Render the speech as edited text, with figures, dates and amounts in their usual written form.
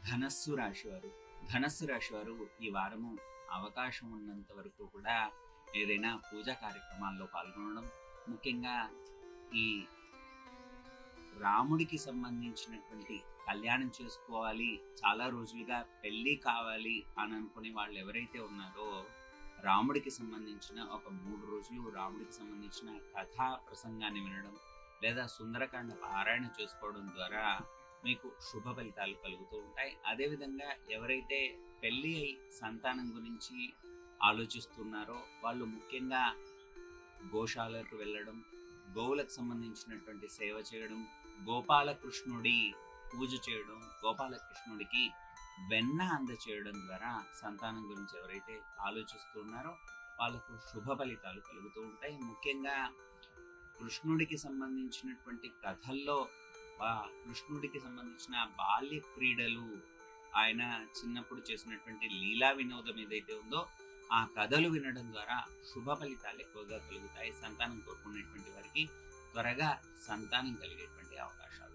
ధనస్సు రాశివారు. ధనస్సు రాశివారు ఈ వారము అవకాశం ఉన్నంత వరకు కూడా ఏదైనా పూజా కార్యక్రమాల్లో పాల్గొనడం, ముఖ్యంగా ఈ రాముడికి సంబంధించినటువంటి కళ్యాణం చేసుకోవాలి, చాలా రోజులుగా పెళ్ళి కావాలి అని అనుకునే వాళ్ళు ఎవరైతే ఉన్నారో, రాముడికి సంబంధించిన ఒక 3 రోజులు రాముడికి సంబంధించిన కథా ప్రసంగాన్ని వినడం లేదా సుందరకాండ పారాయణ చేసుకోవడం ద్వారా మీకు శుభ ఫలితాలు కలుగుతూ ఉంటాయి. అదేవిధంగా ఎవరైతే పెళ్ళి అయి సంతానం గురించి ఆలోచిస్తున్నారో వాళ్ళు ముఖ్యంగా గోశాలకు వెళ్ళడం, గోవులకు సంబంధించినటువంటి సేవ చేయడం, గోపాలకృష్ణుడి పూజ చేయడం, గోపాలకృష్ణుడికి వెన్న అందచేయడం ద్వారా సంతానం గురించి ఎవరైతే ఆలోచిస్తున్నారో వాళ్ళకు శుభ ఫలితాలు కలుగుతూ ఉంటాయి. ముఖ్యంగా కృష్ణుడికి సంబంధించినటువంటి కథల్లో కృష్ణుడికి సంబంధించిన బాల్య క్రీడలు, ఆయన చిన్నప్పుడు చేసినటువంటి లీలా వినోదం ఏదైతే ఉందో ఆ కథలు వినడం ద్వారా శుభ ఫలితాలు ఎక్కువగా కలుగుతాయి. సంతానం కోరుకునేటువంటి వారికి త్వరగా సంతానం కలిగేటువంటి అవకాశాలు